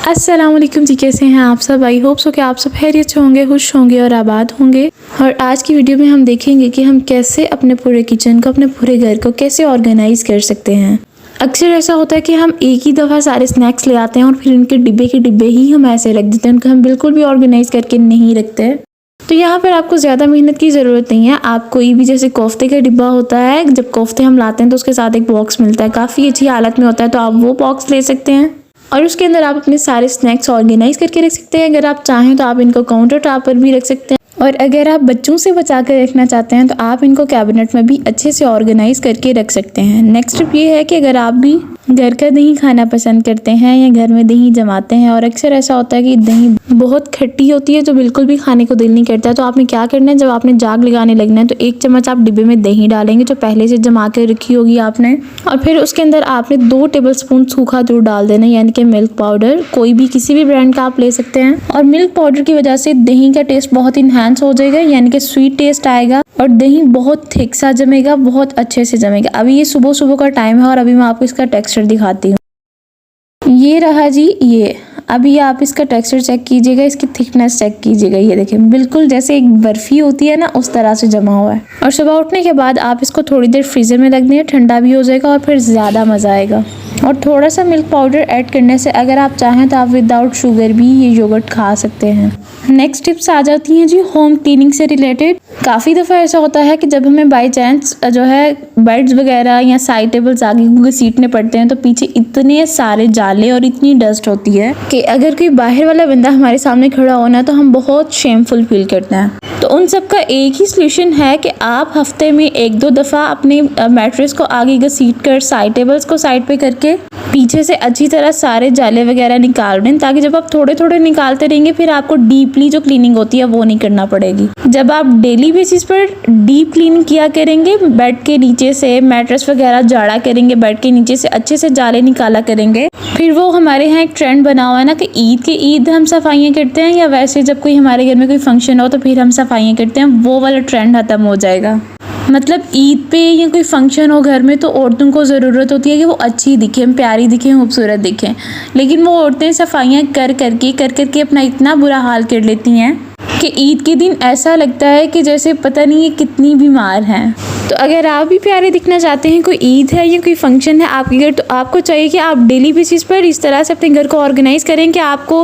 अस्सलाम वालेकुम जी, कैसे हैं आप सब। आई होप सो कि आप सब खैरियत से होंगे, खुश होंगे और आबाद होंगे। और आज की वीडियो में हम देखेंगे कि हम कैसे अपने पूरे किचन को, अपने पूरे घर को कैसे ऑर्गेनाइज कर सकते हैं। अक्सर ऐसा होता है कि हम एक ही दफ़ा सारे स्नैक्स ले आते हैं और फिर उनके डिब्बे के डिब्बे ही हम ऐसे रख देते हैं, उनको हम बिल्कुल भी ऑर्गेनाइज करके नहीं रखते। तो यहाँ पर आपको ज़्यादा मेहनत की ज़रूरत नहीं है। आप कोई भी, जैसे कोफ्ते का डिब्बा होता है, जब कोफ्ते हम लाते हैं तो उसके साथ एक बॉक्स मिलता है, काफ़ी अच्छी हालत में होता है, तो आप वो बॉक्स ले सकते हैं और उसके अंदर आप अपने सारे स्नैक्स ऑर्गेनाइज करके रख सकते हैं। अगर आप चाहें तो आप इनको काउंटर टॉप पर भी रख सकते हैं, और अगर आप बच्चों से बचा कर रखना चाहते हैं तो आप इनको कैबिनेट में भी अच्छे से ऑर्गेनाइज करके रख सकते हैं। नेक्स्ट टिप ये है कि अगर आप भी घर का दही खाना पसंद करते हैं या घर में दही जमाते हैं, और अक्सर ऐसा होता है कि दही बहुत खट्टी होती है जो बिल्कुल भी खाने को दिल नहीं करता है, तो आपने क्या करना है, जब आपने जाग लगाने लगना है तो 1 चम्मच आप डिब्बे में दही डालेंगे जो पहले से जमा के रखी होगी आपने, और फिर उसके अंदर आपने 2 टेबलस्पून सूखा दूध डाल देना, यानी कि मिल्क पाउडर। कोई भी किसी भी ब्रांड का आप ले सकते हैं, और मिल्क पाउडर की वजह से दही का टेस्ट बहुत इन्हांस हो जाएगा, यानी कि स्वीट टेस्ट आएगा और दही बहुत थिक सा जमेगा, बहुत अच्छे से जमेगा। अभी ये सुबह सुबह का टाइम है और अभी मैं आपको इसका टेक्सचर दिखाती हूँ। ये रहा जी, ये अभी आप इसका टेक्सचर चेक कीजिएगा, इसकी थिकनेस चेक कीजिएगा। ये देखें, बिल्कुल जैसे एक बर्फी होती है ना, उस तरह से जमा हुआ है। और सुबह उठने के बाद आप इसको थोड़ी देर फ्रीजर में रख दें, ठंडा भी हो जाएगा और फिर ज़्यादा मज़ा आएगा। और थोड़ा सा मिल्क पाउडर ऐड करने से अगर आप चाहें तो आप विदाउट शुगर भी ये योगर्ट खा सकते हैं। नेक्स्ट टिप्स आ जाती हैं जी होम क्लीनिंग से रिलेटेड। काफ़ी दफ़ा ऐसा होता है कि जब हमें बाई चांस जो है बेड्स वगैरह या साइड टेबल्स आगे घसीटने पड़ते हैं तो पीछे इतने सारे जाले और इतनी डस्ट होती है कि अगर कोई बाहर वाला बंदा हमारे सामने खड़ा होना तो हम बहुत शेमफुल फील करते हैं। तो उन सब का एक ही सॉल्यूशन है कि आप हफ्ते में 1-2 दफ़ा अपने मैट्रेस को आगे घसीट कर साइड टेबल्स को साइड पे करके पीछे से अच्छी तरह सारे जाले वगैरह निकाल दें, ताकि जब आप थोड़े थोड़े निकालते रहेंगे फिर आपको डीपली जो क्लीनिंग होती है वो नहीं करना पड़ेगी। जब आप डेली बेसिस पर डीप क्लीनिंग किया करेंगे, बेड के नीचे से मैट्रेस वगैरह झाड़ा करेंगे, बेड के नीचे से अच्छे से जाले निकाला करेंगे, फिर वो हमारे यहाँ एक ट्रेंड बना हुआ है ना कि ईद हम सफाइयाँ करते हैं, या वैसे जब कोई हमारे घर में कोई फंक्शन हो तो फिर हम सफाइयाँ करते हैं, वो वाला ट्रेंड खत्म हो जाएगा। मतलब ईद पे या कोई फंक्शन हो घर में तो औरतों को ज़रूरत होती है कि वो अच्छी दिखें, प्यारी दिखें, खूबसूरत दिखें, लेकिन वो औरतें सफाइयाँ कर करके अपना इतना बुरा हाल कर लेती हैं कि ईद के दिन ऐसा लगता है कि जैसे पता नहीं ये कितनी बीमार हैं। तो अगर आप भी प्यारे दिखना चाहते हैं, कोई ईद है या कोई फंक्शन है आपके घर, तो आपको चाहिए कि आप डेली बेसिस पर इस तरह से अपने घर को ऑर्गेनाइज करें कि आपको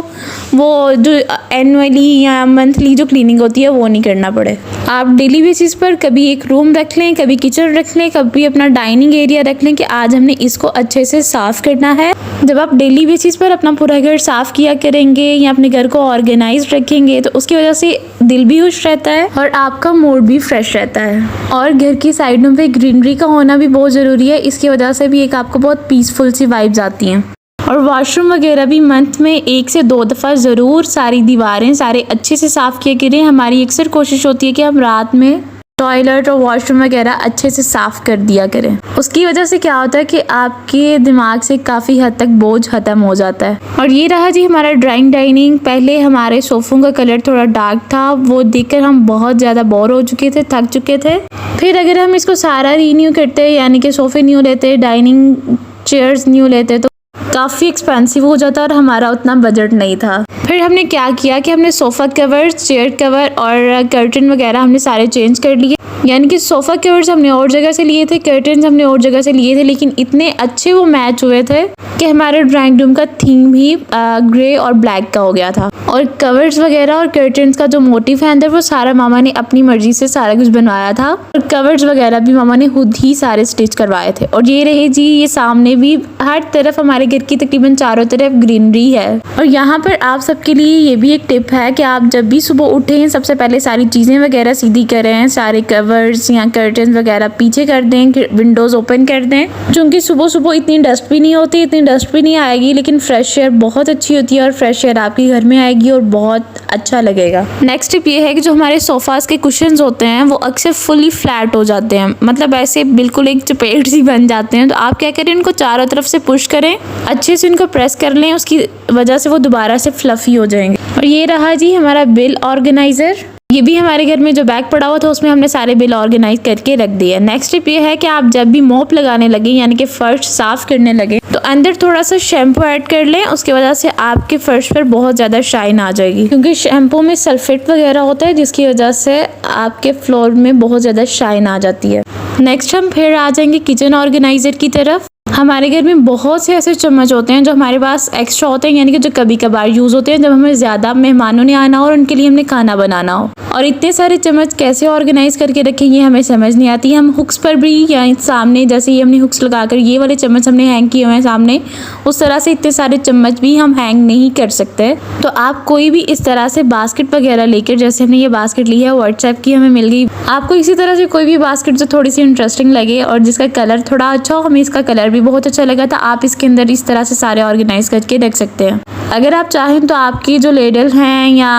वो जो एनुअली या मंथली जो क्लीनिंग होती है वो नहीं करना पड़े। आप डेली बेसिस पर कभी एक रूम रख लें, कभी किचन रख लें, कभी अपना डाइनिंग एरिया रख लें कि आज हमने इसको अच्छे से साफ़ करना है। जब आप डेली बेसिस पर अपना पूरा घर साफ़ किया करेंगे या अपने घर को ऑर्गेनाइज रखेंगे तो उसकी वजह से दिल भी खुश रहता है और आपका मूड भी फ्रेश रहता है। और घर की साइडों पे ग्रीनरी का होना भी बहुत ज़रूरी है, इसकी वजह से भी एक आपको बहुत पीसफुल सी वाइब्स आती हैं। और वॉशरूम वगैरह भी मंथ में 1 से 2 दफ़ा ज़रूर सारी दीवारें सारे अच्छे से साफ़ किया करें। हमारी अक्सर कोशिश होती है कि हम रात में टॉयलेट और वॉशरूम वगैरह अच्छे से साफ़ कर दिया करें। उसकी वजह से क्या होता है कि आपके दिमाग से काफ़ी हद तक बोझ ख़त्म हो जाता है। और ये रहा जी हमारा ड्राइंग डाइनिंग। पहले हमारे सोफ़ों का कलर थोड़ा डार्क था, वो देखकर हम बहुत ज़्यादा बोर हो चुके थे, थक चुके थे। फिर अगर हम इसको सारा रीन्यू करते, यानी कि सोफ़े न्यू लेते, डाइनिंग चेयर्स न्यू लेते, तो काफ़ी एक्सपेंसिव हो जाता और हमारा उतना बजट नहीं था। फिर हमने क्या किया कि हमने सोफ़ा कवर्स, चेयर कवर और कर्टन वगैरह हमने सारे चेंज कर लिए, यानी कि सोफ़ा कवर्स हमने और जगह से लिए थे, कर्टन्स हमने और जगह से लिए थे, लेकिन इतने अच्छे वो मैच हुए थे कि हमारे ड्राइंग रूम का थीम भी ग्रे और ब्लैक का हो गया था। और कवर्स वगैरह और कर्टन्स का जो मोटिव है अंदर, वो सारा मामा ने अपनी मर्जी से सारा कुछ बनवाया था, और कवर्स वगैरह भी मामा ने खुद ही सारे स्टिच करवाए थे। और ये रहे जी, ये सामने भी हर तरफ हमारे घर की तकरीबन चारों तरफ ग्रीनरी है। और यहाँ पर आप सबके लिए ये भी एक टिप है कि आप जब भी सुबह उठें सबसे पहले सारी चीज़ें वगैरह सीधी करें, सारे कवर्स या कर्टन्स वगैरह पीछे कर दें, विंडोज़ ओपन कर दें, क्योंकि सुबह सुबह इतनी डस्ट भी नहीं होती, इतनी डस्ट भी नहीं आएगी, लेकिन फ्रेश एयर बहुत अच्छी होती है और फ्रेश एयर आपके घर में आएगी और बहुत अच्छा लगेगा। नेक्स्ट टिप ये है कि जो हमारे सोफ़ाज़ के कुशन्स होते हैं वो अक्सर फुली फ्लैट हो जाते हैं, मतलब ऐसे बिल्कुल एक चपेट सी बन जाते हैं। तो आप क्या करें, उनको चारों तरफ से पुश करें, अच्छे से उनको प्रेस कर लें, उसकी वजह से वो दोबारा से फ्लफ़ी हो जाएंगे। और ये रहा जी हमारा बिल ऑर्गेनाइज़र। ये भी हमारे घर में जो बैग पड़ा हुआ था उसमें हमने सारे बिल ऑर्गेनाइज करके रख दिए। नेक्स्ट टिप ये है कि आप जब भी मॉप लगाने लगे यानी कि फर्श साफ करने लगे तो अंदर थोड़ा सा शैम्पू ऐड कर लें, उसकी वजह से आपके फर्श पर बहुत ज़्यादा शाइन आ जाएगी, क्योंकि शैम्पू में सल्फेट वगैरह होता है जिसकी वजह से आपके फ्लोर में बहुत ज़्यादा शाइन आ जाती है। नेक्स्ट हम फिर आ जाएंगे किचन ऑर्गेनाइजर की तरफ। हमारे घर में बहुत से ऐसे चम्मच होते हैं जो हमारे पास एक्स्ट्रा होते हैं, यानी कि जो कभी कभार यूज़ होते हैं जब हमें ज़्यादा मेहमानों ने आना हो और उनके लिए हमने खाना बनाना हो। और इतने सारे चम्मच कैसे ऑर्गेनाइज करके रखेंगे हमें समझ नहीं आती। हम हुक्स पर भी या सामने जैसे ये हमने हुक्स लगाकर ये वाले चम्मच हमने हैंग किए हुए हैं सामने, उस तरह से इतने सारे चम्मच भी हम हैंग नहीं कर सकते। तो आप कोई भी इस तरह से बास्केट वगैरह लेकर, जैसे हमने ये बास्केट ली है व्हाट्सएप की हमें मिल गई, आपको इसी तरह से कोई भी बास्केट जो थोड़ी सी इंटरेस्टिंग लगे और जिसका कलर थोड़ा अच्छा हो, हमें इसका कलर भी बहुत अच्छा लगा था, आप इसके अंदर इस तरह से सारे ऑर्गेनाइज करके रख सकते हैं। अगर आप चाहें तो आपकी जो लेडल हैं या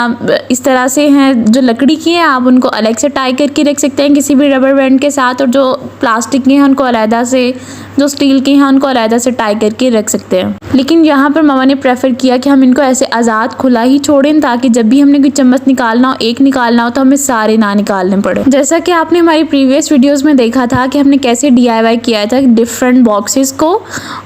इस तरह से हैं जो लकड़ी की हैं, आप उनको अलग से टाई करके रख सकते हैं किसी भी रबर बैंड के साथ, और जो प्लास्टिक के हैं उनको अलग से, जो स्टील के हैं उनको अलग से टाई करके रख सकते हैं। लेकिन यहाँ पर मामा ने प्रेफर किया कि हम इनको ऐसे आज़ाद खुला ही छोड़ें, ताकि जब भी हमने कोई चम्मच निकालना हो, एक निकालना हो, तो हमें सारे ना निकालने पड़े। जैसा कि आपने हमारी प्रीवियस वीडियोस में देखा था कि हमने कैसे DIY किया था डिफरेंट बॉक्सेस को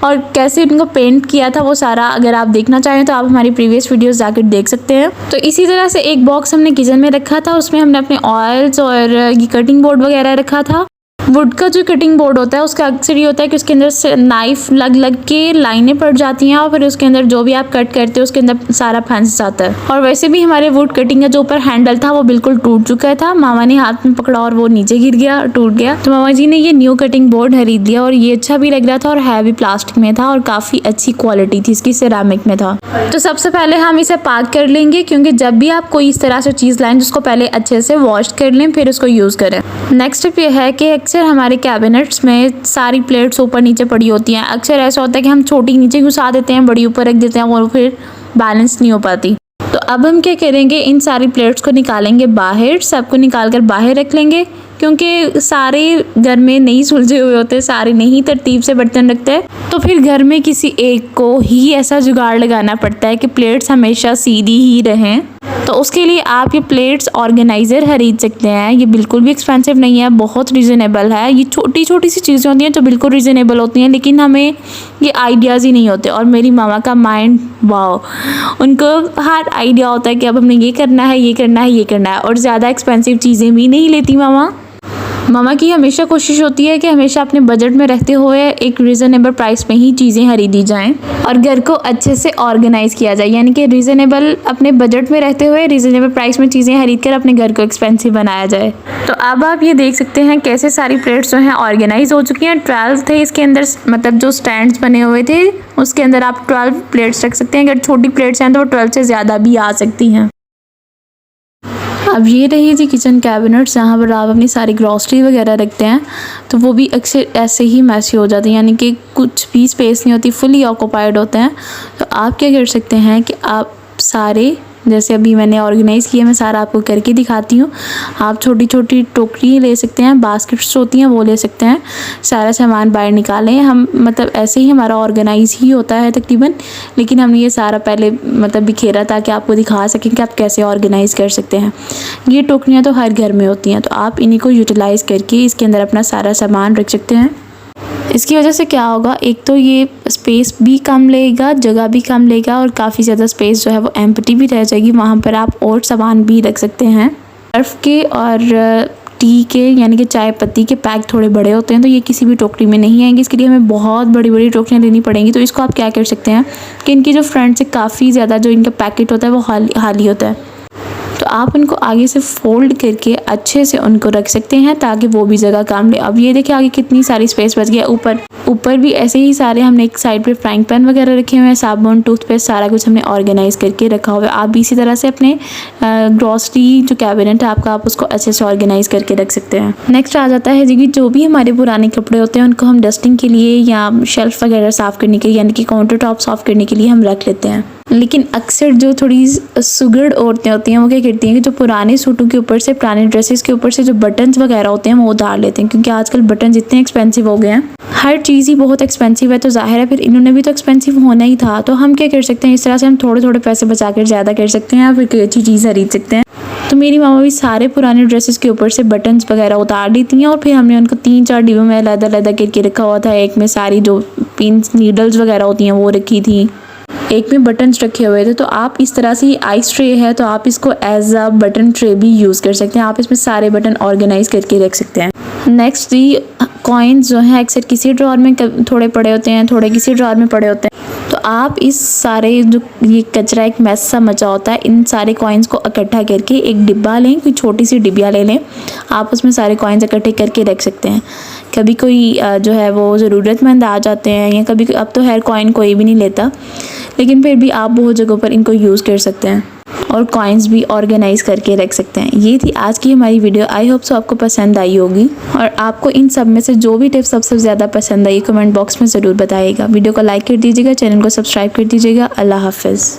और कैसे इनको पेंट किया था, वो सारा अगर आप देखना चाहें तो आप हमारी प्रीवियस वीडियोस जाकर देख सकते हैं। तो इसी तरह से एक बॉक्स हमने किचन में रखा था, उसमें हमने अपने ऑयल्स और ये कटिंग बोर्ड वगैरह रखा था। वुड का जो कटिंग बोर्ड होता है उसका अक्सर ये होता है कि उसके अंदर से नाइफ लग लग के लाइनें पड़ जाती हैं और फिर उसके अंदर जो भी आप कट करते हो उसके अंदर सारा फंस जाता है। और वैसे भी हमारे वुड कटिंग का जो ऊपर हैंडल था वो बिल्कुल टूट चुका था, मामा ने हाथ में पकड़ा और वो नीचे गिर गया, टूट गया। तो मामा जी ने ये न्यू कटिंग बोर्ड खरीद लिया और ये अच्छा भी लग रहा था और हैवी प्लास्टिक में था और काफ़ी अच्छी क्वालिटी थी इसकी, सिरामिक में था। तो सबसे पहले हम इसे पैक कर लेंगे, क्योंकि जब भी आप कोई इस तरह से चीज़ लाएं जिसको पहले अच्छे से वॉश कर लें फिर उसको यूज़ करें। नेक्स्ट टिप ये है कि अक्सर हमारे कैबिनेट्स में सारी प्लेट्स ऊपर नीचे पड़ी होती हैं। अक्सर ऐसा होता है कि हम छोटी नीचे घुसा देते हैं, बड़ी ऊपर रख देते हैं और फिर बैलेंस नहीं हो पाती। तो अब हम क्या करेंगे, इन सारी प्लेट्स को निकालेंगे बाहर, सबको निकाल कर बाहर रख लेंगे, क्योंकि सारे घर में नहीं सुलझे हुए होते, सारे नहीं तरतीब से बर्तन रखते हैं, तो फिर घर में किसी एक को ही ऐसा जुगाड़ लगाना पड़ता है कि प्लेट्स हमेशा सीधी ही रहें। तो उसके लिए आप ये प्लेट्स ऑर्गेनाइज़र खरीद सकते हैं। ये बिल्कुल भी एक्सपेंसिव नहीं है, बहुत रीज़नेबल है। ये छोटी छोटी सी चीज़ें होती हैं जो बिल्कुल रीज़नेबल होती हैं, लेकिन हमें ये आइडियाज़ ही नहीं होते। और मेरी मामा का माइंड वाओ, उनको हर आइडिया होता है कि अब हमने ये करना है, ये करना है, ये करना है, और ज़्यादा एक्सपेंसिव चीज़ें भी नहीं लेती मामा की हमेशा कोशिश होती है कि हमेशा अपने बजट में रहते हुए एक रीज़नेबल प्राइस में ही चीज़ें खरीदी जाएं और घर को अच्छे से ऑर्गेनाइज़ किया जाए, यानी कि रीज़नेबल अपने बजट में रहते हुए रीज़नेबल प्राइस में चीज़ें खरीद कर अपने घर को एक्सपेंसिव बनाया जाए। तो अब आप ये देख सकते हैं कैसे सारी प्लेट्स जो हैं ऑर्गेनाइज हो चुकी हैं। 12 थे इसके अंदर, मतलब जो स्टैंड्स बने हुए थे उसके अंदर आप 12 प्लेट्स रख सकते हैं। अगर छोटी प्लेट्स हैं तो वो 12 से ज़्यादा भी आ सकती हैं। अब ये रही जी किचन कैबिनेट्स, जहाँ पर आप अपनी सारी ग्रॉसरी वगैरह रखते हैं, तो वो भी अक्सर ऐसे ही मैसी हो जाती है, यानी कि कुछ भी स्पेस नहीं होती, फुली ऑक्यूपाइड होते हैं। तो आप क्या कर सकते हैं कि आप सारे, जैसे अभी मैंने ऑर्गेनाइज़ किया, मैं सारा आपको करके दिखाती हूँ। आप छोटी छोटी टोकरी ले सकते हैं, बास्केट्स होती हैं वो ले सकते हैं, सारा सामान बाहर निकालें। हम मतलब ऐसे ही हमारा ऑर्गेनाइज ही होता है तकरीबन, लेकिन हमने ये सारा पहले मतलब बिखेरा ताकि आपको दिखा सकें कि आप कैसे ऑर्गेनाइज़ कर सकते हैं। ये टोकरियाँ तो हर घर में होती हैं, तो आप इन्हीं को यूटिलाइज़ करके इसके अंदर अपना सारा सामान रख सकते हैं। इसकी वजह से क्या होगा, एक तो ये स्पेस भी कम लेगा, जगह भी कम लेगा, और काफ़ी ज़्यादा स्पेस जो है वो एम्प्टी भी रह जाएगी। वहाँ पर आप और सामान भी रख सकते हैं। बर्फ़ के और टी के यानी कि चाय पत्ती के पैक थोड़े बड़े होते हैं, तो ये किसी भी टोकरी में नहीं आएंगे। इसके लिए हमें बहुत बड़ी बड़ी टोकरियाँ लेनी पड़ेंगी। तो इसको आप क्या कर सकते हैं कि इनकी जो फ्रंट से काफ़ी ज़्यादा जो इनका पैकेट होता है वो खाली होता है, तो आप उनको आगे से फोल्ड करके अच्छे से उनको रख सकते हैं ताकि वो भी जगह काम ले। अब ये देखिए आगे कितनी सारी स्पेस बच गया। ऊपर भी ऐसे ही सारे हमने एक साइड पे फ्राइंग पैन वगैरह रखे हुए हैं, साबुन, टूथपेस्ट, सारा कुछ हमने ऑर्गेनाइज करके रखा हुआ है। आप भी इसी तरह से अपने ग्रॉसरी जो कैबिनेट है आपका, आप उसको अच्छे से ऑर्गेनाइज करके रख सकते हैं। नेक्स्ट आ जाता है जी कि जो भी हमारे पुराने कपड़े होते हैं उनको हम डस्टिंग के लिए या शेल्फ वगैरह साफ़ करने के लिए, यानी कि काउंटर टॉप साफ़ करने के लिए हम रख लेते हैं। लेकिन अक्सर जो थोड़ी सुगड़ औरतें होती हैं वो क्या करती करती हैं कि जो पुराने सूटों के ऊपर से, पुराने ड्रेसेस के ऊपर से जो बटन्स वगैरह होते हैं वो उतार लेते हैं, क्योंकि आजकल बटन्स इतने एक्सपेंसिव हो गए हैं, हर चीज़ ही बहुत एक्सपेंसिव है, तो जाहिर है फिर इन्होंने भी तो एक्सपेंसिव होना ही था। तो हम क्या कर सकते हैं, इस तरह से हम थोड़े थोड़े पैसे बचा कर ज़्यादा कर सकते हैं या फिर कोई अच्छी चीज़ खरीद सकते हैं। तो मेरी मामा भी सारे पुराने ड्रेसेस के ऊपर से बटन्स वगैरह उतार लेती हैं और फिर हमने उनको 3-4 डिब्बों में अलग-अलग करके रखा हुआ था। एक में सारी जो पिन्स नीडल्स वगैरह होती हैं वो रखी थी, एक में बटन्स रखे हुए थे। तो आप इस तरह से, आइस ट्रे है तो आप इसको एज अ बटन ट्रे भी यूज़ कर सकते हैं, आप इसमें सारे बटन ऑर्गेनाइज करके रख सकते हैं। नेक्स्ट जी कॉइन्स जो हैं अक्सर किसी ड्रॉर में थोड़े पड़े होते हैं, थोड़े किसी ड्रॉर में पड़े होते हैं, तो आप इस सारे जो ये कचरा एक मैस सा मचा होता है, इन सारे कॉइन्स को इकट्ठा करके एक डिब्बा लें, कोई छोटी सी डिब्बिया ले लें, आप उसमें सारे कॉइन्स इकट्ठे करके रख सकते हैं। कभी कोई जो है वो ज़रूरतमंद आ जाते हैं, या कभी अब तो हर कॉइन कोई भी नहीं लेता, लेकिन फिर भी आप बहुत जगहों पर इनको यूज़ कर सकते हैं और कॉइन्स भी ऑर्गेनाइज करके रख सकते हैं। ये थी आज की हमारी वीडियो, आई होप सो आपको पसंद आई होगी, और आपको इन सब में से जो भी टिप्स सबसे ज़्यादा पसंद आई कमेंट बॉक्स में ज़रूर बताइएगा। वीडियो को लाइक कर दीजिएगा, चैनल को सब्सक्राइब कर दीजिएगा। अल्लाह हाफिज़।